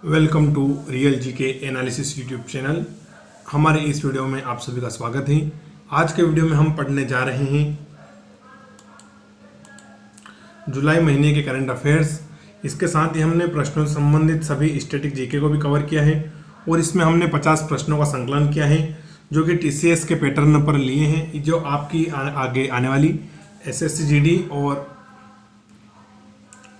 Welcome to real GK analysis YouTube channel. हमारे इस video में आप सभी का स्वागत है। आज के वीडियो में हम पढ़ने जा रहे हैं जुलाई महीने के करंट अफेयर्स। इसके साथ ही हमने प्रश्नों से संबंधित सभी स्टैटिक जीके को भी कवर किया है और इसमें हमने 50 प्रश्नों का संकलन किया है जो कि टीसीएस के पैटर्न पर लिए हैं, जो आपकी आगे आने वाली एसएससी जीडी और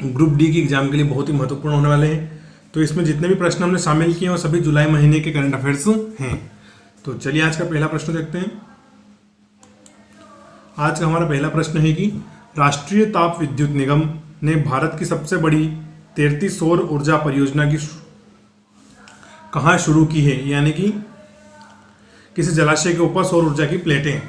ग्रुप डी की एग्जाम के लिए बहुत ही महत्वपूर्ण होने वाले हैं। तो इसमें जितने भी प्रश्न हमने शामिल किए हैं वो सभी जुलाई महीने के करंट अफेयर्स हैं। तो चलिए आज का पहला प्रश्न देखते हैं। आज का हमारा पहला प्रश्न है कि राष्ट्रीय ताप विद्युत निगम ने भारत की सबसे बड़ी तैरती सौर ऊर्जा परियोजना की कहाँ शुरू की है, यानी कि किसी जलाशय के ऊपर सौर ऊर्जा की प्लेटें।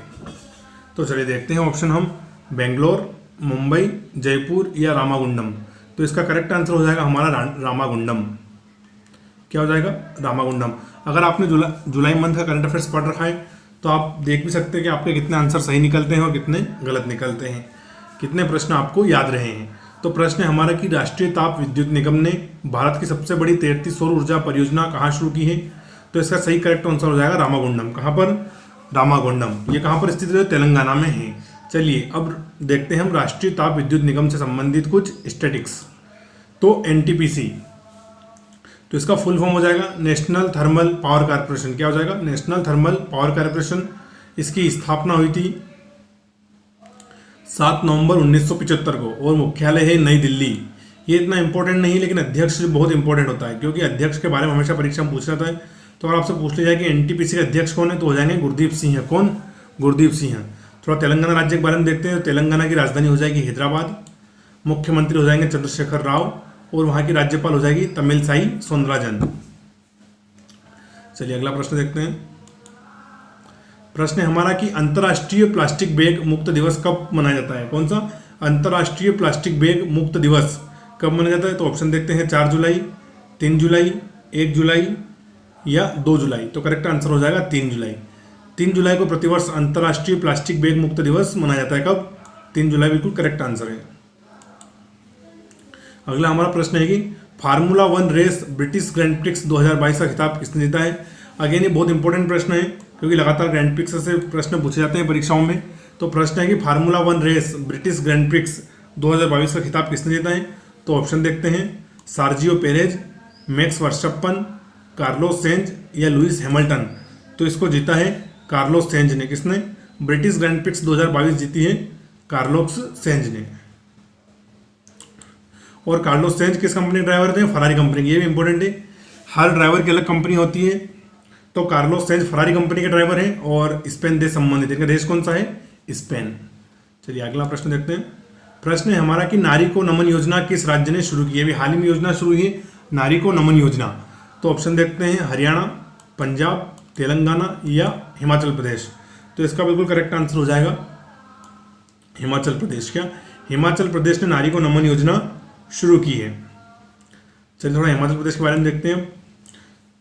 तो चलिए देखते हैं ऑप्शन हम बेंगलोर, मुंबई, जयपुर या रामागुंडम। तो इसका करेक्ट आंसर हो जाएगा हमारा रामागुंडम। क्या हो जाएगा? रामागुंडम। अगर आपने जुलाई मंथ का करंट अफेयर्स पढ़ रखा है तो आप देख भी सकते हैं कि आपके कितने आंसर सही निकलते हैं और कितने गलत निकलते हैं, कितने प्रश्न आपको याद रहे हैं। तो प्रश्न है हमारा कि राष्ट्रीय ताप विद्युत निगम ने भारत की सबसे बड़ी तैरती सौर ऊर्जा परियोजना कहाँ शुरू की है। तो इसका सही करेक्ट आंसर हो जाएगा रामागुंडम। कहाँ पर? रामागुंडम। ये कहाँ पर स्थित है? तेलंगाना में है। चलिए अब देखते हैं हम राष्ट्रीय ताप विद्युत निगम से संबंधित कुछ स्टैटिक्स। तो एनटीपीसी, तो इसका फुल फॉर्म हो जाएगा नेशनल थर्मल पावर कॉर्पोरेशन। क्या हो जाएगा? National thermal power corporation. इसकी स्थापना हुई थी 7 नवंबर 1975 को और मुख्यालय है नई दिल्ली। ये इतना इंपॉर्टेंट नहीं, लेकिन अध्यक्ष बहुत इंपॉर्टेंट होता है क्योंकि अध्यक्ष के बारे में हमेशा परीक्षा में पूछा जाता है। तो अगर आपसे पूछ लिया जाए कि एनटीपीसी के अध्यक्ष कौन है तो हो जाएंगे गुरदीप सिंह। कौन? गुरदीप सिंह। थोड़ा तेलंगाना राज्य के बारे में देखते हैं। तो तेलंगाना की राजधानी हो जाएगी हैदराबाद, मुख्यमंत्री हो जाएंगे चंद्रशेखर राव और वहां की राज्यपाल हो जाएगी तमिलसाई सौंदराजन। चलिए अगला प्रश्न देखते हैं। प्रश्न है हमारा कि अंतर्राष्ट्रीय प्लास्टिक बैग मुक्त दिवस कब मनाया जाता है। कौन सा? अंतर्राष्ट्रीय प्लास्टिक बैग मुक्त दिवस कब मनाया जाता है। तो ऑप्शन देखते हैं 4 जुलाई, 3 जुलाई, 1 जुलाई या 2 जुलाई। तो करेक्ट आंसर हो जाएगा 3 जुलाई। 3 जुलाई को प्रतिवर्ष अंतर्राष्ट्रीय प्लास्टिक बैग मुक्त दिवस मनाया जाता है। कब? 3 जुलाई बिल्कुल करेक्ट आंसर है। अगला हमारा प्रश्न है कि formula 1 race British Grand Prix 2022 का खिताब किसने जीता है। अगेन ये बहुत इंपॉर्टेंट प्रश्न है क्योंकि लगातार ग्रैंड प्रिक्स से प्रश्न पूछे जाते हैं परीक्षाओं में। तो प्रश्न है कि formula 1 race British Grand Prix 2022 का खिताब किसने जीता है। तो ऑप्शन देखते हैं Sergio Perez, Max Verstappen, Carlos Sainz या लुइस हैमिल्टन। तो इसको जीता है कार्लोस सेंज ने। किसने? ब्रिटिश ग्रैंड प्रिक्स 2022 जीती है कार्लोस सेंज ने। और कार्लोस सेंज किस कंपनी के ड्राइवर थे? फरारी कंपनी की। ये भी इंपॉर्टेंट है, हर ड्राइवर की अलग कंपनी होती है। तो कार्लोस सेंज फरारी कंपनी के ड्राइवर हैं और स्पेन देश संबंधित। इनका देश कौन सा है? स्पेन। चलिए अगला प्रश्न देखते हैं। प्रश्न है हमारा कि नारी को नमन योजना किस राज्य ने शुरू की है। अभी हाल ही में योजना शुरू हुई है नारी को नमन योजना। तो ऑप्शन देखते हैं हरियाणा, पंजाब, तेलंगाना या हिमाचल प्रदेश। तो इसका बिल्कुल करेक्ट आंसर हो जाएगा हिमाचल प्रदेश। क्या? हिमाचल प्रदेश ने नारी को नमन योजना शुरू की है। चलिए थोड़ा हिमाचल प्रदेश के बारे में देखते हैं।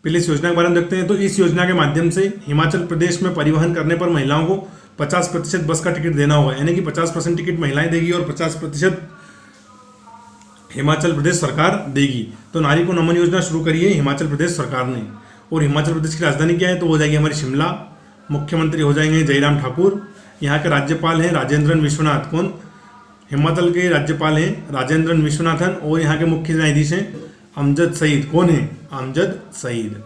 पहले इस योजना के बारे में देखते हैं। तो इस योजना के माध्यम से हिमाचल प्रदेश में परिवहन करने पर महिलाओं को 50% बस का टिकट देना होगा, यानी कि 50% टिकट महिलाएं देगी और 50% हिमाचल प्रदेश सरकार देगी। तो नारी को नमन योजना शुरू करी है हिमाचल प्रदेश सरकार ने। और हिमाचल प्रदेश की राजधानी क्या है? तो हो जाएगी हमारी शिमला। मुख्यमंत्री हो जाएंगे जयराम ठाकुर। यहाँ के राज्यपाल हैं राजेंद्रन विश्वनाथ। कौन? हिमाचल के राज्यपाल हैं राजेंद्रन विश्वनाथन और यहाँ के मुख्य न्यायाधीश हैं अमजद सईद। कौन है? अमजद सईद।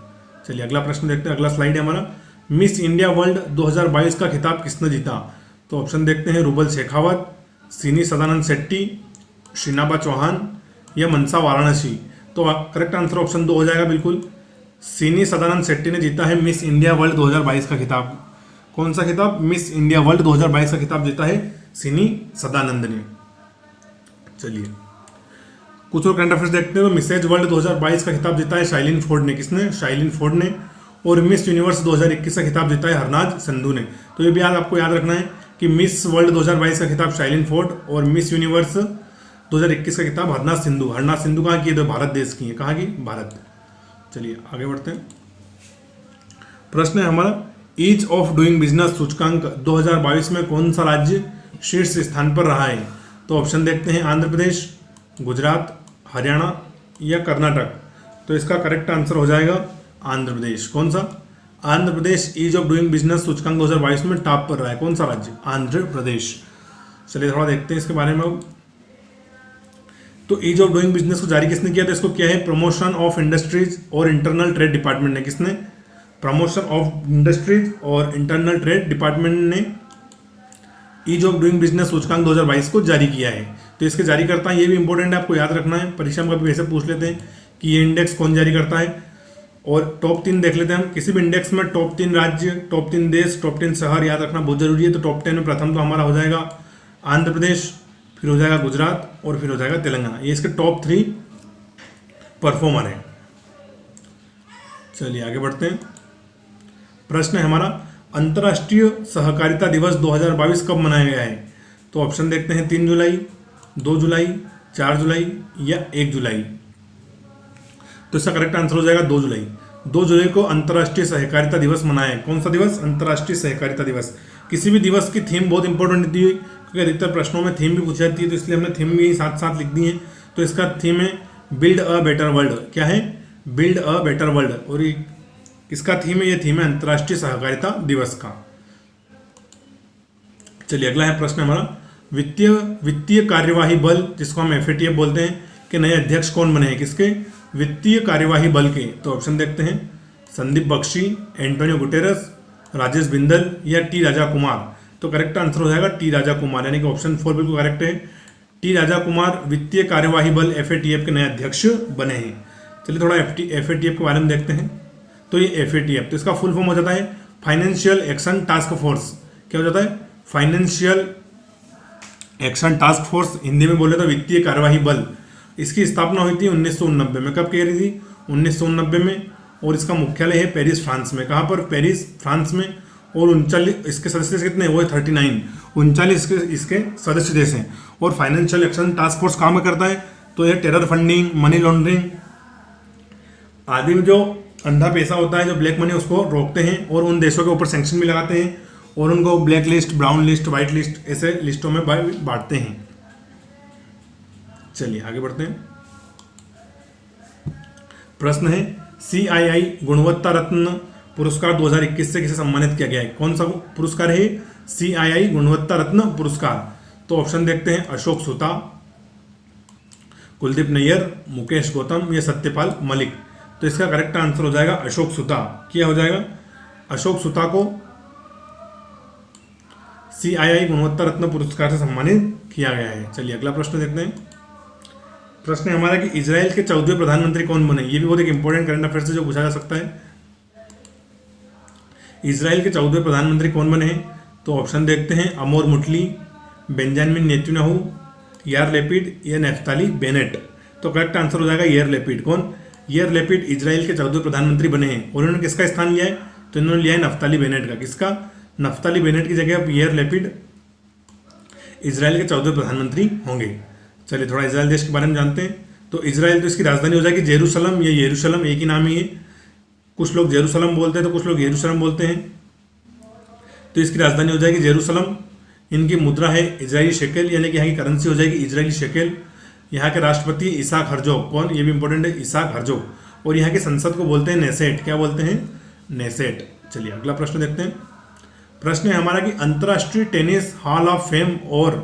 चलिए अगला प्रश्न देखते हैं। अगला स्लाइड है हमारा मिस इंडिया वर्ल्ड 2022 का खिताब किसने जीता। तो ऑप्शन देखते हैं रुबल शेखावत, सीनी सदानंद शेट्टी, शिनाबा चौहान या मनसा वाराणसी। तो करेक्ट आंसर ऑप्शन 2 हो जाएगा बिल्कुल। सीनी सदानंद शेट्टी ने जीता है मिस इंडिया वर्ल्ड 2022 का खिताब। कौन सा खिताब? मिस इंडिया वर्ल्ड 2022 का खिताब जीता है सीनी सदानंद ने। चलिए कुछ और करंट अफेयर्स देखते हैं। तो मिसेज वर्ल्ड 2022 का खिताब जीता है शाइलिन फोर्ड ने। किसने? शाइलिन फोर्ड ने। और मिस यूनिवर्स 2021 का खिताब जीता है हरनाज संधू ने। तो ये भी आपको याद रखना है कि मिस वर्ल्ड 2022 का खिताब शाइलिन फोर्ड और मिस यूनिवर्स 2021 का खिताब हरनाज सिंधु। हरनाज सिंधु कहाँ की है? तो भारत देश की है। कहाँ की? भारत। चलिए आगे बढ़ते हैं। प्रश्न है हमारा ईज ऑफ डूइंग बिजनेस सूचकांक 2022 में कौन सा राज्य शीर्ष स्थान पर रहा है। तो ऑप्शन देखते हैं आंध्र प्रदेश, गुजरात, हरियाणा या कर्नाटक। तो इसका करेक्ट आंसर हो जाएगा आंध्र प्रदेश। कौन सा? Andhra Pradesh ease of doing business सूचकांक 2022 में टॉप पर रहा है। कौन सा राज्य? आंध्र प्रदेश। चलिए थोड़ा देखते हैं इसके बारे में अब। तो ईज ऑफ डूइंग बिजनेस को जारी किसने किया था? इसको किया है प्रमोशन ऑफ इंडस्ट्रीज और इंटरनल ट्रेड डिपार्टमेंट ने। किसने? प्रमोशन ऑफ इंडस्ट्रीज और इंटरनल ट्रेड डिपार्टमेंट ने ईज ऑफ डूइंग बिजनेस सूचकांक 2022 को जारी किया है। तो इसके जारी करता है, ये भी इंपॉर्टेंट है, आपको याद रखना है, परीक्षा में कभी वैसे पूछ लेते हैं कि ये इंडेक्स कौन जारी करता है। और टॉप 3 देख लेते हैं हम। किसी भी इंडेक्स में टॉप 3 राज्य, टॉप 3 देश, टॉप 3 शहर याद रखना बहुत जरूरी है। तो टॉप 10 में प्रथम तो हमारा हो जाएगा आंध्र प्रदेश, फिर हो जाएगा गुजरात और फिर हो जाएगा तेलंगाना। ये इसके टॉप 3 परफॉर्मर हैं। चलिए आगे बढ़ते हैं। प्रश्न है हमारा, अंतर्राष्ट्रीय सहकारिता दिवस 2022 कब मनाया गया है? तो ऑप्शन देखते हैं 3 जुलाई, 2 जुलाई, 4 जुलाई या 1 जुलाई। तो इसका करेक्ट आंसर हो जाएगा 2 जुलाई। 2 जुलाई को अंतर्राष्ट्रीय सहकारिता दिवस मनाया है। कौन सा दिवस? अंतर्राष्ट्रीय सहकारिता दिवस। किसी भी दिवस की थीम बहुत इंपॉर्टेंट होती है, क्योंकि अधिकतर प्रश्नों में थीम भी पूछी जाती है, तो इसलिए हमने थीम भी साथ साथ लिख दी है। तो इसका थीम है बिल्ड अ बेटर वर्ल्ड। क्या है? Build a better world. और इसका थीम है, ये थीम है अंतर्राष्ट्रीय सहकारिता दिवस का। चलिए अगला है प्रश्न हमारा, वित्तीय कार्यवाही बल जिसको हम FATF बोलते हैं कि नए अध्यक्ष कौन बने हैं? किसके? वित्तीय कार्यवाही बल के। तो ऑप्शन देखते हैं संदीप बख्शी, एंटोनियो गुटेरस, राजेश बिंदल या टी राजा कुमार। तो करेक्ट आंसर हो जाएगा टी राजा कुमार, यानी कि ऑप्शन 4 बिल्कुल करेक्ट है। टी राजा कुमार वित्तीय कार्यवाही बल FATF के नए अध्यक्ष बने हैं। चलिए थोड़ा FATF के बारे में देखते हैं। तो ये FATF, तो इसका फुल फॉर्म हो जाता है फाइनेंशियल एक्शन टास्क फोर्स। क्या हो जाता है? Financial action task force, Hindi में बोले तो वित्तीय कार्यवाही बल। इसकी स्थापना हुई थी 1989 में। कब की रही थी? 1989 में। और इसका मुख्यालय है पेरिस, फ्रांस में। कहाँ पर? पेरिस, फ्रांस में। और 39 इसके सदस्य कितने? वो है 39। 39 इसके सदस्य देश हैं। और फाइनेंशियल एक्शन टास्क फोर्स काम करता है, तो यह टेरर फंडिंग, मनी लॉन्ड्रिंग आदि में जो अंधा पैसा होता है, जो ब्लैक मनी, उसको रोकते हैं और उन देशों के ऊपर सैंक्शन भी लगाते हैं और उनको black list, brown list, white list ऐसे लिस्टों में बांटते हैं। चलिए आगे बढ़ते हैं। प्रश्न है, CII गुणवत्ता रत्न पुरस्कार 2021 से किसे सम्मानित किया गया है? कौन सा पुरस्कार है? CII गुणवत्ता रत्न पुरस्कार। तो ऑप्शन देखते हैं अशोक सुता, कुलदीप नैयर, मुकेश गौतम या सत्यपाल मलिक। तो इसका करेक्ट आंसर हो जाएगा अशोक सुता। क्या हो जाएगा? अशोक सुता को CII गुणवत्ता रत्न पुरस्कार से सम्मानित किया गया है। चलिए अगला प्रश्न देखते हैं। प्रश्न है हमारा कि इजराइल के 14वें प्रधानमंत्री कौन बने? ये भी बहुत एक इंपॉर्टेंट करंट अफेयर से जो पूछा जा सकता है। इजराइल के 14वें प्रधानमंत्री कौन बने हैं? तो ऑप्शन देखते हैं अमोर मुटली, बेंजामिन नेतन्याहू, यार लेपिड या नेफ्ताली बेनेट। तो करेक्ट आंसर हो जाएगा यार लेपिड। कौन? यार लेपिड इजराइल के 14वें प्रधानमंत्री बने हैं। और इन्होंने किसका स्थान लिया है? तो इन्होंने लिया है नफ्ताली बेनेट का। किसका? नफ्ताली बेनेट की जगह अब यार लेपिड इजराइल के 14वें प्रधानमंत्री होंगे। चलिए थोड़ा इजराइल देश के बारे में जानते हैं। तो इजराइल, तो इसकी राजधानी हो जाएगी जेरूशलम या यरूशलम, एक ही नाम ही है। कुछ लोग जेरूशलम बोलते हैं तो कुछ लोग यरूशलम बोलते हैं। तो इसकी राजधानी हो जाएगी जेरूशलम। इनकी मुद्रा है इजरायली शेकेल, यानी कि यहाँ की करेंसी हो जाएगी इजरायली शेकेल। यहाँ के राष्ट्रपति इसाक हर्जोग। कौन? ये भी इंपॉर्टेंट है, इसाक हर्जोग। और यहाँ की संसद को बोलते हैं नेसेट। क्या बोलते हैं? नेसेट। चलिए अगला प्रश्न देखते हैं। प्रश्न है हमारा कि अंतर्राष्ट्रीय टेनिस हॉल ऑफ फेम और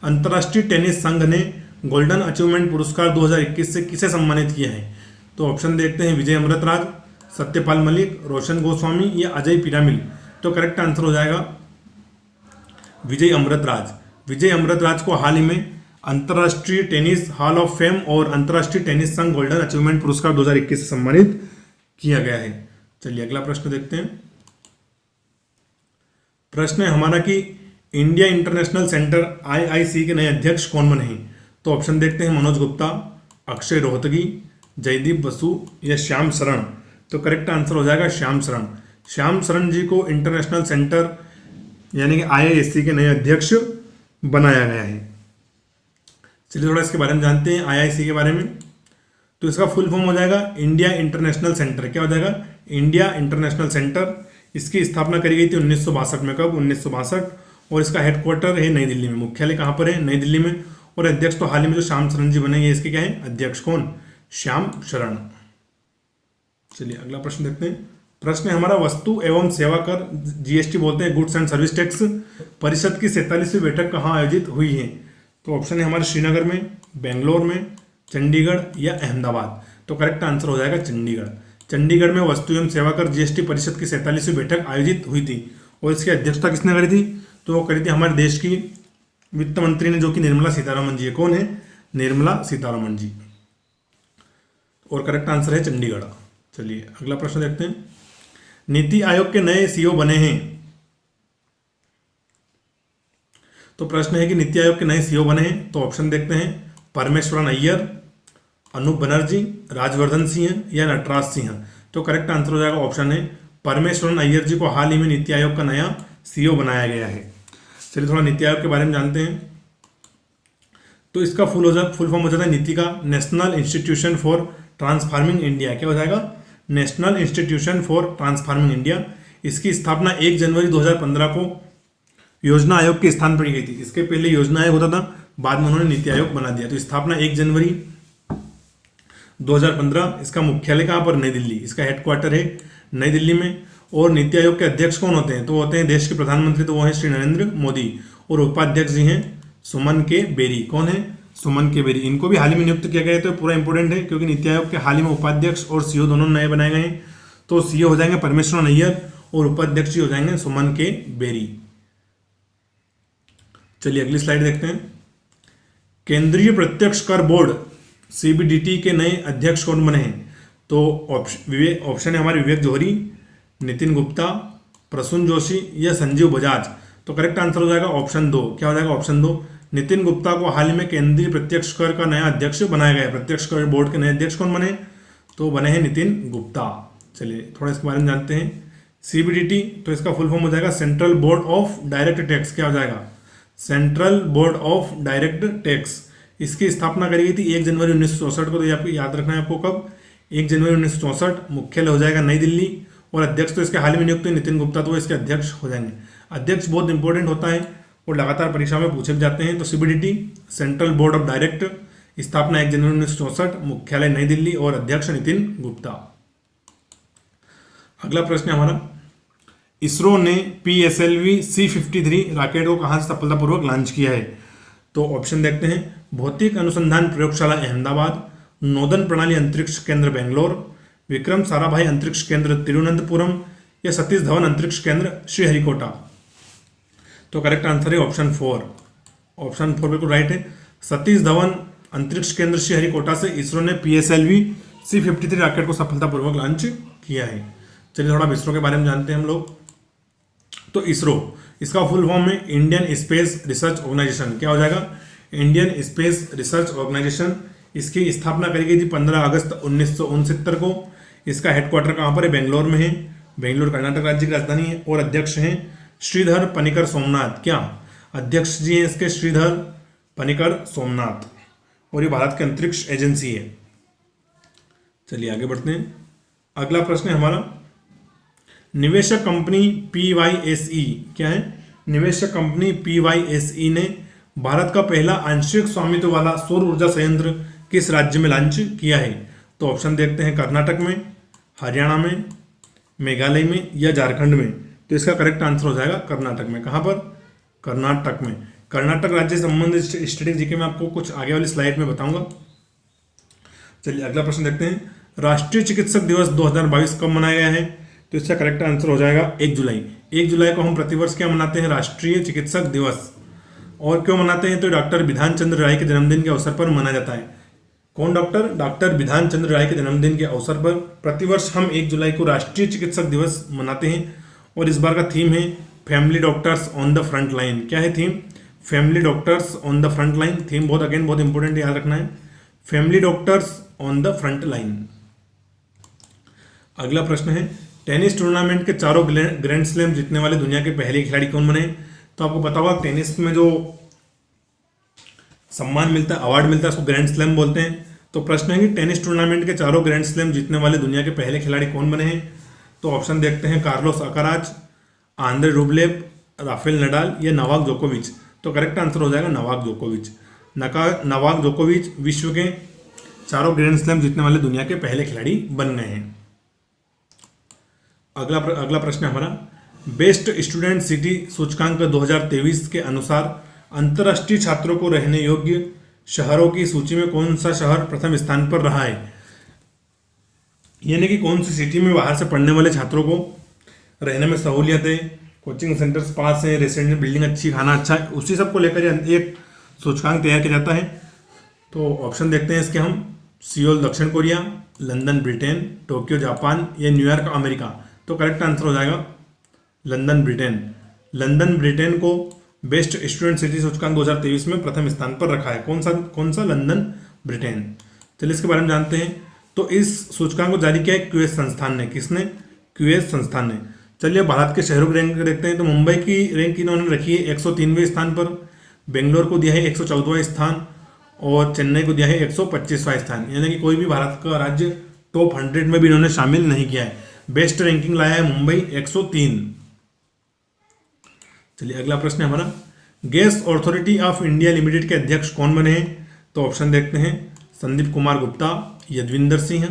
अंतर्राष्ट्रीय टेनिस संघ ने गोल्डन अचीवमेंट पुरस्कार 2021 से किसे सम्मानित किया है? तो ऑप्शन देखते हैं विजय अमृतराज, सत्यपाल मलिक, रोशन गोस्वामी या अजय पिरामिल। तो करेक्ट आंसर हो जाएगा विजय अमृतराज। विजय अमृतराज को हाल ही में अंतर्राष्ट्रीय टेनिस हॉल ऑफ फेम और अंतर्राष्ट्रीय टेनिस संघ गोल्डन अचीवमेंट पुरस्कार 2021 से सम्मानित किया गया है। चलिए अगला प्रश्न देखते हैं। प्रश्न है हमारा कि इंडिया इंटरनेशनल सेंटर IIC के नए अध्यक्ष कौन बने हैं? तो ऑप्शन देखते हैं मनोज गुप्ता, अक्षय रोहतगी, जयदीप बसु या श्याम शरण। तो करेक्ट आंसर हो जाएगा श्याम शरण। श्याम शरण जी को इंटरनेशनल सेंटर यानी कि IISc के नए अध्यक्ष बनाया गया है। चलिए थोड़ा इसके बारे में जानते हैं IIC के बारे में। तो इसका फुल फॉर्म हो जाएगा इंडिया इंटरनेशनल सेंटर। क्या हो जाएगा? India international centre. इसकी स्थापना करी गई थी 1962 में। कब? 1962। और इसका हेडक्वार्टर है नई दिल्ली में। मुख्यालय कहाँ पर है? नई दिल्ली में। और अध्यक्ष तो हाल ही में जो श्याम शरण जी बने, ये इसके क्या है? अध्यक्ष। कौन? श्याम शरण। चलिए अगला प्रश्न देखते हैं। प्रश्न है हमारा, वस्तु एवं सेवा कर जीएसटी बोलते हैं, गुड्स एंड सर्विस टैक्स परिषद की 47वीं बैठक कहाँ आयोजित हुई है? तो ऑप्शन है हमारे श्रीनगर में, बेंगलोर में, चंडीगढ़ या अहमदाबाद। तो करेक्ट आंसर हो जाएगा चंडीगढ़। चंडीगढ़ में वस्तु एवं सेवा कर जीएसटी परिषद की 47वीं बैठक आयोजित हुई थी और इसकी अध्यक्षता किसने करी थी? तो वो करी थी हमारे देश की वित्त मंत्री ने, जो कि निर्मला सीतारमण जी है। कौन है? निर्मला सीतारमण जी। और करेक्ट आंसर है चंडीगढ़। चलिए अगला प्रश्न देखते हैं। नीति आयोग के नए सीईओ बने हैं। तो प्रश्न है कि नीति आयोग के नए सीईओ बने हैं। तो ऑप्शन देखते हैं, परमेश्वरन अय्यर, अनूप बनर्जी, राजवर्धन सिंह या नटराज सिंह। तो करेक्ट आंसर हो जाएगा ऑप्शन है परमेश्वरन अय्यर जी को हाल ही में नीति आयोग का नया सीईओ बनाया गया है। चलिए थोड़ा नीति आयोग के बारे में जानते हैं। तो इसका फुल फॉर्म हो जाता है नीति का, national institution for transforming India. क्या हो जाएगा? National institution for transforming India. इसकी स्थापना 1 जनवरी 2015 को योजना आयोग के स्थान पर की गई थी। इसके पहले योजना आयोग होता था, बाद में उन्होंने नीति आयोग बना दिया। तो स्थापना 1 जनवरी 2015। इसका मुख्यालय कहाँ पर? नई दिल्ली। इसका हेडक्वार्टर है नई दिल्ली में। और नीति आयोग के अध्यक्ष कौन होते हैं? तो होते हैं देश के प्रधानमंत्री, तो वो हैं श्री नरेंद्र मोदी। और उपाध्यक्ष जी हैं सुमन के बेरी। कौन है? सुमन के बेरी। इनको भी हाल ही में नियुक्त किया गया है, तो पूरा इंपॉर्टेंट है क्योंकि नीति आयोग के हाल ही में उपाध्यक्ष और सीईओ दोनों नए बनाए गए हैं। तो सीईओ हो जाएंगे परमेश्वरन अय्यर और उपाध्यक्ष जी हो जाएंगे सुमन के बेरी। चलिए अगली स्लाइड देखते हैं। केंद्रीय प्रत्यक्ष कर बोर्ड सीबीडीटी के नए अध्यक्ष कौन बने हैं? तो ऑप्शन है हमारे विवेक जौहरी, नितिन गुप्ता, प्रसून जोशी या संजीव बजाज। तो करेक्ट आंसर हो जाएगा ऑप्शन 2। क्या हो जाएगा? ऑप्शन 2। नितिन गुप्ता को हाल ही में केंद्रीय प्रत्यक्ष कर का नया अध्यक्ष बनाया गया है। प्रत्यक्ष कर बोर्ड के नए अध्यक्ष कौन बने? तो बने हैं नितिन गुप्ता। चलिए थोड़ा इसके बारे में जानते हैं। सीबीडीटी, तो इसका फुल फॉर्म हो जाएगा central board of direct tax. क्या हो जाएगा? Central board of direct tax. इसकी स्थापना करी गई थी 1 जनवरी 1964 को। तो ये आपको याद रखना है आपको कब? 1 जनवरी 1964। मुख्यालय हो जाएगा नई दिल्ली। और अध्यक्ष तो इसके हाल ही में नियुक्त है नितिन गुप्ता, तो वो इसके अध्यक्ष हो जाएंगे। अध्यक्ष बहुत इंपॉर्टेंट होता है और लगातार परीक्षा में पूछे जाते हैं। तो CBDT central board of direct, स्थापना 1 जनवरी 1964, मुख्यालय नई दिल्ली और अध्यक्ष नितिन गुप्ता। अगला प्रश्न है हमारा, इसरो ने PSLV C53 रॉकेट को कहां से सफलतापूर्वक लॉन्च किया है? तो ऑप्शन देखते हैं, भौतिक अनुसंधान प्रयोगशाला अहमदाबाद, नोदन प्रणाली अंतरिक्ष केंद्र बेंगलोर, विक्रम साराभाई अंतरिक्ष केंद्र तिरुवनंतपुरम या सतीश धवन अंतरिक्ष केंद्र श्रीहरिकोटा। तो करेक्ट आंसर है ऑप्शन 4। ऑप्शन 4 बिल्कुल राइट है। सतीश धवन अंतरिक्ष केंद्र श्रीहरिकोटा से इसरो ने PSLV C53 रॉकेट को सफलतापूर्वक लॉन्च किया है। चलिए थोड़ा इसरो के बारे में जानते हैं हम लोग। तो इसरो, इसका फुल फॉर्म है इंडियन स्पेस रिसर्च ऑर्गेनाइजेशन। क्या हो जाएगा? Indian Space Research Organisation. इसकी स्थापना करी गई थी 15 अगस्त 1969 को। इसका हेडक्वार्टर कहाँ पर है? बेंगलोर में है। बेंगलोर कर्नाटक राज्य की राजधानी है। और अध्यक्ष हैं श्रीधर पनिकर सोमनाथ। क्या अध्यक्ष जी हैं इसके? श्रीधर पनिकर सोमनाथ। और ये भारत की अंतरिक्ष एजेंसी है। चलिए आगे बढ़ते हैं। अगला प्रश्न है हमारा, निवेशक कंपनी PYSE। क्या है? निवेशक कंपनी PYSE ने भारत का पहला आंशिक स्वामित्व वाला सौर ऊर्जा संयंत्र किस राज्य में लॉन्च किया है? तो ऑप्शन देखते हैं, कर्नाटक में, हरियाणा में, मेघालय में या झारखंड में। तो इसका करेक्ट आंसर हो जाएगा कर्नाटक में। कहाँ पर? कर्नाटक में। कर्नाटक राज्य से संबंधित स्टैटिस्टिक्स जीके में आपको कुछ आगे वाली स्लाइड में बताऊंगा। चलिए अगला प्रश्न देखते हैं, राष्ट्रीय चिकित्सक दिवस 2022 कब मनाया गया है? तो इसका करेक्ट आंसर हो जाएगा 1 जुलाई। 1 जुलाई को हम प्रतिवर्ष क्या मनाते हैं? राष्ट्रीय चिकित्सक दिवस। और क्यों मनाते हैं? तो डॉक्टर बिधान चंद्र राय के जन्मदिन के अवसर पर मनाया जाता है। कौन डॉक्टर? डॉक्टर बिधान चंद्र राय के जन्मदिन के अवसर पर प्रतिवर्ष हम 1 जुलाई को राष्ट्रीय चिकित्सक दिवस मनाते हैं। और इस बार का थीम है family doctors on the front line. क्या है theme? Family doctors on the front line. Theme बहुत इंपॉर्टेंट याद रखना है, family doctors on the front line. अगला प्रश्न है, टेनिस टूर्नामेंट के चारों ग्रैंड स्लैम जीतने वाले दुनिया के पहले खिलाड़ी कौन बने? तो आपको पता होगा टेनिस में जो सम्मान मिलता है, अवार्ड मिलता है, उसको ग्रैंड स्लैम बोलते हैं। तो प्रश्न है कि टेनिस टूर्नामेंट के चारों ग्रैंड स्लैम जीतने वाले दुनिया के पहले खिलाड़ी कौन बने हैं? तो ऑप्शन देखते हैं, Carlos Alcaraz, Andre Rublev, Rafael Nadal या नोवाक जोकोविच। तो करेक्ट आंसर हो जाएगा नोवाक जोकोविच। नोवाक जोकोविच विश्व के चारों ग्रैंड स्लैम जीतने वाले दुनिया के पहले खिलाड़ी बन गए हैं। अगला प्रश्न है हमारा, बेस्ट स्टूडेंट सिटी सूचकांक 2023 के अनुसार अंतर्राष्ट्रीय छात्रों को रहने योग्य शहरों की सूची में कौन सा शहर प्रथम स्थान पर रहा है। यानी कि कौन सी सिटी में बाहर से पढ़ने वाले छात्रों को रहने में सहूलियतें, कोचिंग सेंटर्स पास हैं, रेसिडेंशियल बिल्डिंग अच्छी, खाना अच्छा है, उसी सब को लेकर एक सूचकांक तैयार किया जाता है। तो ऑप्शन देखते हैं इसके हम, सियोल दक्षिण Korea, London Britain, Tokyo Japan या न्यूयॉर्क अमेरिका। तो करेक्ट आंसर हो जाएगा लंदन ब्रिटेन। लंदन ब्रिटेन को बेस्ट स्टूडेंट सिटी सूचकांक 2023 में प्रथम स्थान पर रखा है। कौन सा लंदन ब्रिटेन। चलिए इसके बारे में जानते हैं। तो इस सूचकांक को जारी किया है क्यूएस संस्थान ने। किसने? क्यूएस संस्थान ने। चलिए भारत के शहरों की रैंक देखते हैं। तो मुंबई की रैंक इन्होंने रखी है 103वें स्थान पर, बेंगलोर को दिया है 114वां स्थान और चेन्नई को दिया है 125वां स्थान। यानी कि कोई भी भारत का राज्य टॉप 100 में भी इन्होंने शामिल नहीं किया है। बेस्ट रैंकिंग लाया है मुंबई 103। चलिए अगला प्रश्न है हमारा, gas authority of India limited के अध्यक्ष कौन बने हैं। तो ऑप्शन देखते हैं, संदीप कुमार गुप्ता, यदविंदर सिंह,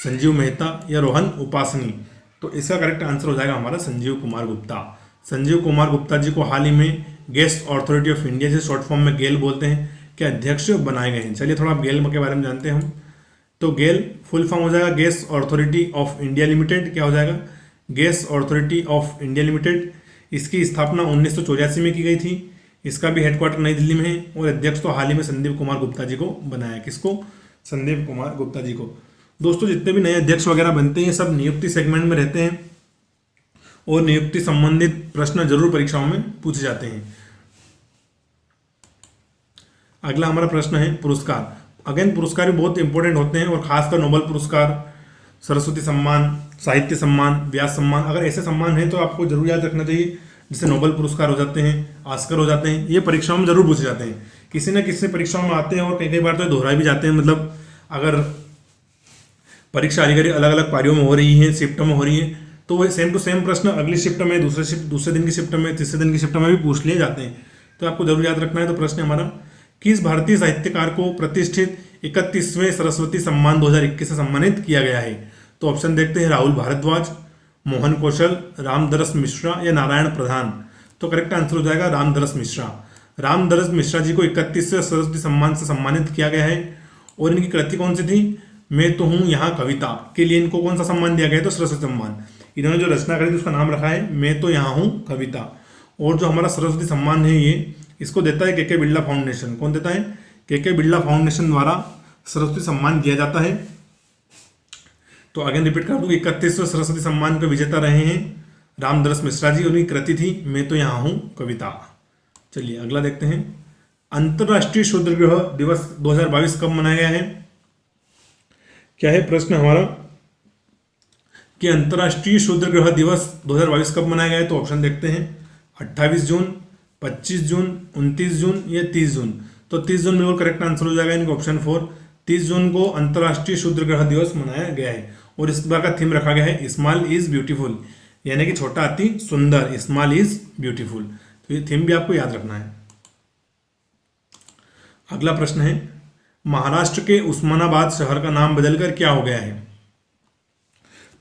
संजीव मेहता या रोहन उपासनी। तो इसका करेक्ट आंसर हो जाएगा हमारा संजीव कुमार गुप्ता। संजीव कुमार गुप्ता जी को हाल ही में गैस अथॉरिटी ऑफ इंडिया से शॉर्ट फॉर्म में गेल बोलते हैं के अध्यक्ष बनाए गए हैं। चलिए थोड़ा गेल के बारे में जानते हैं हम। तो गेल फुल फॉर्म हो जाएगा gas authority of India limited. क्या हो जाएगा? Gas authority of India limited. इसकी स्थापना 1984 में की गई थी। इसका भी हेडक्वार्टर नई दिल्ली में है और अध्यक्ष तो हाल ही में संदीप कुमार गुप्ता जी को बनाया। किसको? संदीप कुमार गुप्ता जी को। दोस्तों जितने भी नए अध्यक्ष वगैरह बनते हैं सब नियुक्ति सेगमेंट में रहते हैं और नियुक्ति संबंधित प्रश्न जरूर परीक्षाओं में पूछे जाते हैं। अगला हमारा प्रश्न है पुरस्कार। अगेन पुरस्कार भी बहुत इंपॉर्टेंट होते हैं और खासकर नोबेल पुरस्कार, सरस्वती सम्मान, साहित्य सम्मान, व्यास सम्मान, अगर ऐसे सम्मान हैं तो आपको जरूर याद रखना चाहिए। जैसे नोबेल पुरस्कार हो जाते हैं, ऑस्कर हो जाते हैं, ये परीक्षाओं में जरूर पूछे जाते हैं। किसी न किसी परीक्षाओं में आते हैं और कई बार तो दोहराए भी जाते हैं। मतलब अगर परीक्षा अलग अलग पारियों में हो रही है, शिफ्टों में हो रही है, तो वही सेम टू सेम प्रश्न अगली शिफ्ट में, दूसरे दिन की शिफ्ट में, तीसरे दिन की शिफ्ट में भी पूछ लिए जाते हैं। तो आपको जरूर याद रखना है। तो प्रश्न हमारा, किस भारतीय साहित्यकार को प्रतिष्ठित 31वें सरस्वती सम्मान 2021 से सम्मानित किया गया है। तो ऑप्शन देखते हैं, राहुल भारद्वाज, मोहन कौशल, रामदरस मिश्रा या नारायण प्रधान। तो करेक्ट आंसर हो जाएगा रामदरस मिश्रा। रामदरस मिश्रा जी को 31वें सरस्वती सम्मान से सम्मानित किया गया है और इनकी कृति कौन सी थी? मैं तो हूँ यहाँ कविता के लिए इनको कौन सा सम्मान दिया गया है? तो सरस्वती सम्मान। इन्होंने जो रचना करी थी उसका नाम रखा है मैं तो यहाँ हूँ कविता। और जो हमारा सरस्वती सम्मान है ये इसको देता है के बिरला फाउंडेशन। कौन देता है? के बिरला फाउंडेशन द्वारा सरस्वती सम्मान दिया जाता है। तो अगेन रिपीट कर दूं, 31वें सरस्वती सम्मान के विजेता रहे हैं रामदरस मिश्रा जी और उनकी कृति थी मैं तो यहाँ हूँ कविता। चलिए अगला देखते हैं, अंतर्राष्ट्रीय शूद्रग्रह दिवस 2022 कब मनाया गया है। क्या है प्रश्न हमारा कि अंतर्राष्ट्रीय शूद्रग्रह दिवस 2022 कब मनाया गया है। तो ऑप्शन देखते हैं, 28 जून, 25 जून, 29 जून या 30 जून। तो 30 जून बिल्कुल करेक्ट आंसर हो जाएगा इनका ऑप्शन 4। 30 जून को अंतर्राष्ट्रीय शूद्रग्रह दिवस मनाया गया है और इस बार का थीम रखा गया है स्मॉल इज ब्यूटीफुल, यानी कि छोटा अति सुंदर, स्मॉल इज ब्यूटीफुल। तो ये थीम भी आपको याद रखना है। अगला प्रश्न है, महाराष्ट्र के उस्मानाबाद शहर का नाम बदलकर क्या हो गया है।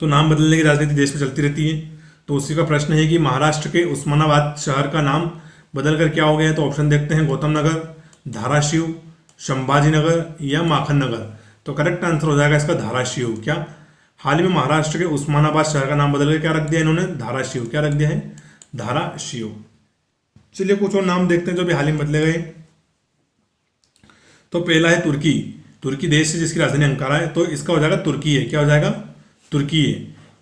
तो नाम बदलने की राजनीति देश में चलती रहती है, तो उसी का प्रश्न है कि महाराष्ट्र के उस्मानाबाद शहर का नाम बदलकर क्या हो गया है। तो ऑप्शन देखते हैं, गौतम नगर, धाराशिव, संभाजी नगर या माखन नगर। तो करेक्ट आंसर हो जाएगा इसका धाराशिव। क्या हाल ही में महाराष्ट्र के उस्मानाबाद शहर का नाम बदलकर क्या रख दिया इन्होंने? धाराशिव। क्या रख दिया है? धाराशिव। चलिए कुछ और नाम देखते हैं जो भी हाल ही में बदले गए। तो पहला है तुर्की। तुर्की देश है जिसकी राजधानी अंकारा है, तो इसका हो जाएगा तुर्की है। क्या हो जाएगा? तुर्की है।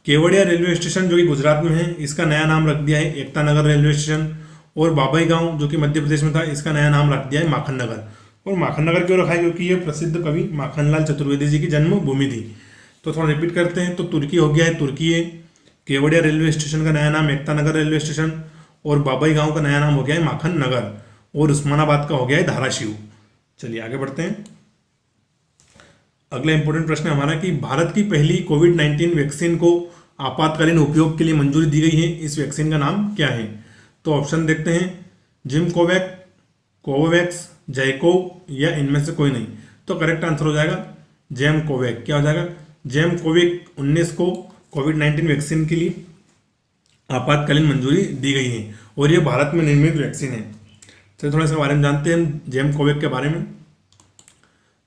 केवड़िया रेलवे स्टेशन जो कि गुजरात में है, इसका नया नाम रख दिया है एकता नगर रेलवे स्टेशन। और बाबई गांव जो कि मध्य प्रदेश में था, इसका नया नाम रख दिया है माखन नगर। और माखन नगर क्यों रखा है? क्योंकि ये प्रसिद्ध कवि माखनलाल चतुर्वेदी जी की जन्मभूमि थी। तो थोड़ा रिपीट करते हैं। तो तुर्की हो गया है तुर्की है, केवड़िया रेलवे स्टेशन का नया नाम एकता नगर रेलवे स्टेशन और बाबई गांव का नया नाम हो गया है माखन नगर और उस्मानाबाद का हो गया है धाराशिव। चलिए आगे बढ़ते हैं। अगला इंपॉर्टेंट प्रश्न है हमारा कि भारत की पहली कोविड-19 वैक्सीन को आपातकालीन उपयोग के लिए मंजूरी दी गई है, इस वैक्सीन का नाम क्या है। तो ऑप्शन देखते हैं, जिमकोवैक, कोवोवैक्स, जैकोव या इनमें से कोई नहीं। तो करेक्ट आंसर हो जाएगा जेम कोवैक। क्या हो जाएगा? जेम कोविड 19 को कोविड-19 वैक्सीन के लिए आपातकालीन मंजूरी दी गई है और ये भारत में निर्मित वैक्सीन है। चलिए थोड़ा इसके बारे में जानते हैं हम जेम कोवैक के बारे में।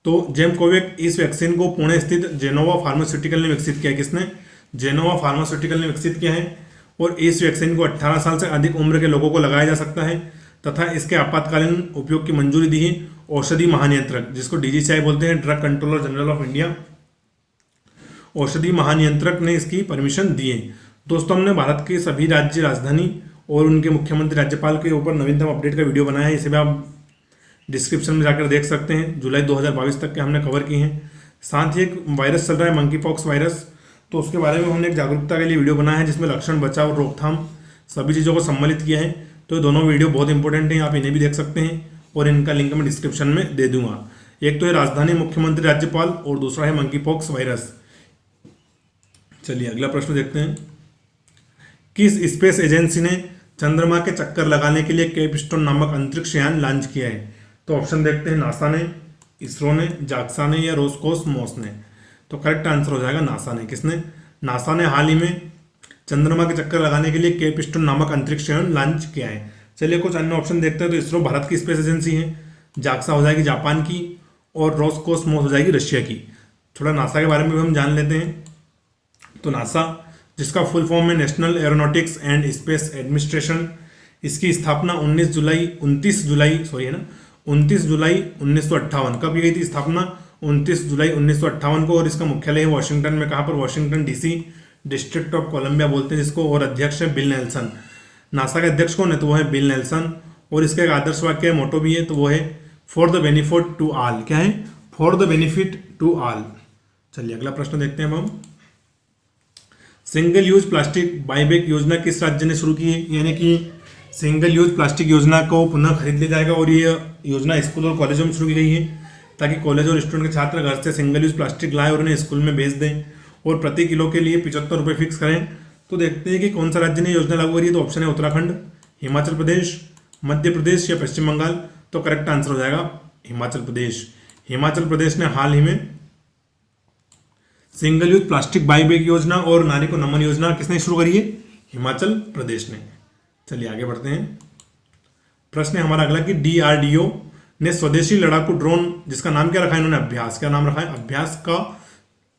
तो जेम कोवैक इस वैक्सीन को पुणे स्थित जेनोवा फार्मास्यूटिकल ने विकसित किया है। किसने? जेनोवा फार्मास्यूटिकल ने विकसित किया है। और इस वैक्सीन को 18 साल से अधिक उम्र के लोगों को लगाया जा सकता है तथा इसके आपातकालीन उपयोग की मंजूरी दी है औषधि महानियंत्रक, जिसको DGCI बोलते हैं, drug controller general of India, औषधि महानियंत्रक ने इसकी परमिशन दी है। दोस्तों हमने भारत के सभी राज्य राजधानी और उनके मुख्यमंत्री राज्यपाल के ऊपर नवीनतम अपडेट का वीडियो बनाया है, इसे भी आप डिस्क्रिप्शन में जाकर देख सकते हैं। जुलाई 2022 तक के हमने कवर किए हैं। साथ ही एक वायरस चल रहा है मंकी पॉक्स वायरस, तो उसके बारे में हमने एक जागरूकता के लिए वीडियो बनाया है जिसमें लक्षण, बचाव और रोकथाम सभी चीज़ों को सम्मिलित किया है। तो ये दोनों वीडियो बहुत इंपॉर्टेंट हैं, आप इन्हें भी देख सकते हैं और इनका लिंक मैं डिस्क्रिप्शन में दे दूंगा। एक तो है राजधानी, मुख्यमंत्री, राज्यपाल और दूसरा है मंकी पॉक्स वायरस। चलिए अगला प्रश्न देखते हैं। किस स्पेस एजेंसी ने चंद्रमा के चक्कर लगाने के लिए कैपस्टोन नामक अंतरिक्ष यान लॉन्च किया है? तो ऑप्शन देखते हैं, नासा ने, इसरो ने, जाक्सा ने या रोसकोसमोस ने। तो करेक्ट आंसर हो जाएगा नासा ने। किसने? नासा ने हाल ही में चंद्रमा के चक्कर लगाने के लिए कैपस्टोन नामक अंतरिक्ष यान लॉन्च किया है। चलिए कुछ अन्य ऑप्शन देखते हैं। तो इसरो भारत की स्पेस एजेंसी है, जाक्सा हो जाएगी जापान की और रोसकोसमोस हो जाएगी रशिया की। थोड़ा नासा के बारे में भी हम जान लेते हैं। तो नासा, जिसका फुल फॉर्म है national aeronautics and space administration, इसकी स्थापना 29 जुलाई 1958 कब की गई थी स्थापना? 29 जुलाई 1958 को। और इसका मुख्यालय है वॉशिंगटन में। कहाँ पर? Washington DC, District of Columbia बोलते हैं जिसको। और अध्यक्ष है बिल नेल्सन। नासा के अध्यक्ष कौन है? तो वो है बिल नेल्सन। और इसका एक आदर्श वाक्य है, मोटो भी है, तो वो है for the benefit to all. क्या है? For the benefit to all. चलिए अगला प्रश्न देखते हैं हम। सिंगल यूज प्लास्टिक बाईबैक योजना किस राज्य ने शुरू की है? यानी कि सिंगल यूज प्लास्टिक योजना को पुनः खरीद लिया जाएगा और ये योजना स्कूल और कॉलेजों में शुरू की गई है ताकि कॉलेज और स्टूडेंट के छात्र घर से सिंगल यूज प्लास्टिक लाएं और उन्हें स्कूल में बेच दें और प्रति किलो के लिए 75 रुपये फिक्स करें। तो देखते हैं कि कौन सा राज्य ने योजना लागू करी है। तो ऑप्शन है उत्तराखंड, हिमाचल प्रदेश, मध्य प्रदेश या पश्चिम बंगाल। तो करेक्ट आंसर हो जाएगा हिमाचल प्रदेश। हिमाचल प्रदेश ने हाल ही में सिंगल यूज प्लास्टिक बाईबैक योजना और नारी को नमन योजना किसने शुरू करी है? हिमाचल प्रदेश ने। चलिए आगे बढ़ते हैं। प्रश्न है हमारा अगला कि DRDO ने स्वदेशी लड़ाकू ड्रोन, जिसका नाम क्या रखा है इन्होंने? अभ्यास। क्या नाम रखा है? अभ्यास का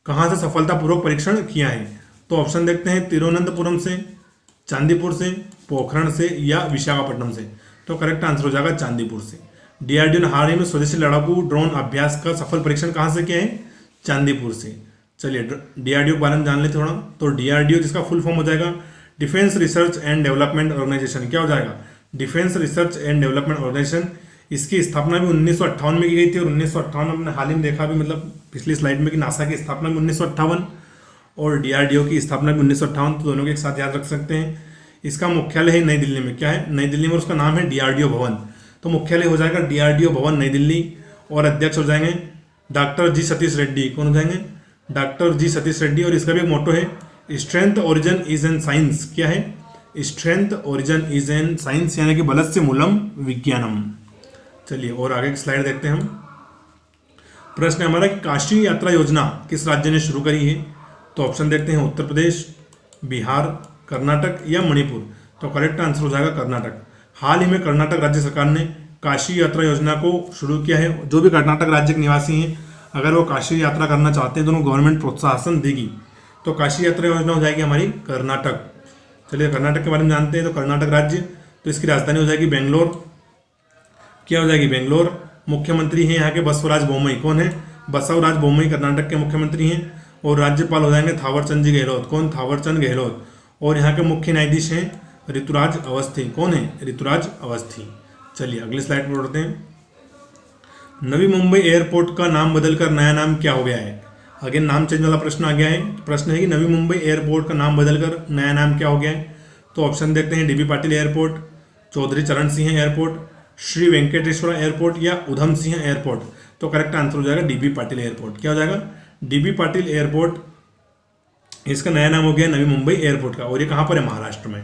कहाँ से सफलतापूर्वक परीक्षण किया है? तो ऑप्शन देखते हैं, तिरुवनंतपुरम से, चांदीपुर से, पोखरण से या विशाखापट्टनम से। तो करेक्ट आंसर हो जाएगा चांदीपुर से। DRDO ने हाल ही में स्वदेशी लड़ाकू ड्रोन अभ्यास का सफल परीक्षण कहाँ से किया है? चांदीपुर से। चलिए DRDO के बारे में जान लेते थोड़ा। तो DRDO, जिसका फुल फॉर्म हो जाएगा defence research and development organisation. क्या हो जाएगा? Defence research and development organisation. इसकी स्थापना भी 1958 में की गई थी और 1958 में हमने हाल ही में देखा भी, मतलब पिछली स्लाइड में, कि नासा की स्थापना भी 1958 और DRDO की स्थापना भी 1958। तो दोनों के एक साथ याद रख सकते हैं। इसका मुख्यालय है नई दिल्ली में। क्या है? नई दिल्ली में। उसका नाम है DRDO भवन। तो मुख्यालय हो जाएगा DRDO भवन नई दिल्ली और अध्यक्ष हो जाएंगे डॉक्टर G सतीश रेड्डी। कौन हो जाएंगे? Doctor G Satish Reddy. और इसका भी एक मोटो है, strength origin is an science. क्या है? Strength origin is an science, यानी कि बलस्य मूलम विज्ञानम। चलिए और आगे की स्लाइड देखते हैं हम। प्रश्न है हमारा कि काशी यात्रा योजना किस राज्य ने शुरू करी है? तो ऑप्शन देखते हैं, उत्तर प्रदेश, बिहार, कर्नाटक या मणिपुर। तो करेक्ट आंसर हो जाएगा कर्नाटक। हाल ही में कर्नाटक राज्य सरकार ने काशी यात्रा योजना को शुरू किया है। जो भी कर्नाटक राज्य के निवासी हैं, अगर वो काशी यात्रा करना चाहते हैं तो उनको गवर्नमेंट प्रोत्साहन देगी। तो काशी यात्रा योजना हो जाएगी हमारी कर्नाटक। चलिए कर्नाटक के बारे में जानते हैं। तो कर्नाटक राज्य, तो इसकी राजधानी हो जाएगी बेंगलोर। क्या हो जाएगी? बेंगलोर। मुख्यमंत्री हैं यहाँ के बसवराज बोम्मई। कौन है? बसवराज बोम्मई कर्नाटक के मुख्यमंत्री हैं। और राज्यपाल हो जाएंगे थावरचंद जी गहलोत। कौन? थावरचंद गहलोत। और यहाँ के मुख्य न्यायाधीश हैं ऋतुराज अवस्थी। कौन है? ऋतुराज अवस्थी। चलिए अगली स्लाइड पर बढ़ते हैं। नवी मुंबई एयरपोर्ट का नाम बदलकर नया नाम क्या हो गया है? अगेन नाम चेंज वाला प्रश्न आ गया है। प्रश्न है कि नवी मुंबई एयरपोर्ट का नाम बदलकर नया नाम क्या हो गया है? तो ऑप्शन देखते हैं, DB पाटिल एयरपोर्ट, चौधरी चरण सिंह एयरपोर्ट, श्री वेंकटेश्वर एयरपोर्ट या उधम सिंह एयरपोर्ट। तो करेक्ट आंसर हो जाएगा DB पाटिल एयरपोर्ट। क्या हो जाएगा? DB पाटिल एयरपोर्ट, इसका नया नाम हो गया नवी मुंबई एयरपोर्ट का। और ये कहाँ पर है? महाराष्ट्र में।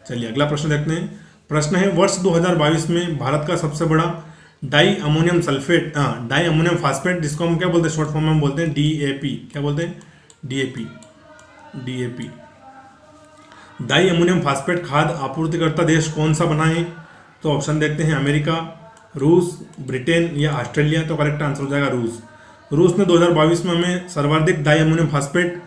चलिए अगला प्रश्न देखते हैं। प्रश्न है, वर्ष 2022 में भारत का सबसे बड़ा डाई अमोनियम फास्फेट, जिसको हम क्या बोलते हैं, शॉर्ट फॉर्म में हम बोलते हैं DAP। क्या बोलते हैं? DAP। डाई अमोनियम फास्फेट खाद आपूर्तिकर्ता देश कौन सा बना है? तो ऑप्शन देखते हैं, अमेरिका, रूस, ब्रिटेन या ऑस्ट्रेलिया। तो करेक्ट आंसर हो जाएगा रूस। रूस ने 2022 में हमें सर्वाधिक डाई अमोनियम फास्फेट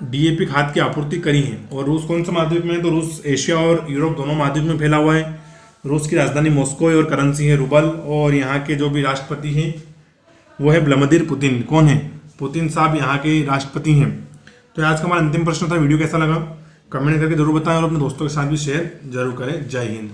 डीएपी खाद की आपूर्ति करी है। और रूस कौन सा महाद्वीप में है? तो रूस एशिया और यूरोप दोनों महाद्वीप में फैला हुआ है। रूस की राजधानी मॉस्को है और करेंसी है रूबल। और यहाँ के जो भी राष्ट्रपति हैं वो है व्लादिमीर पुतिन। कौन है? पुतिन साहब यहाँ के राष्ट्रपति हैं। तो आज का हमारा अंतिम प्रश्न था। वीडियो कैसा लगा कमेंट करके जरूर बताएं और अपने दोस्तों के साथ भी शेयर जरूर करें। जय हिंद।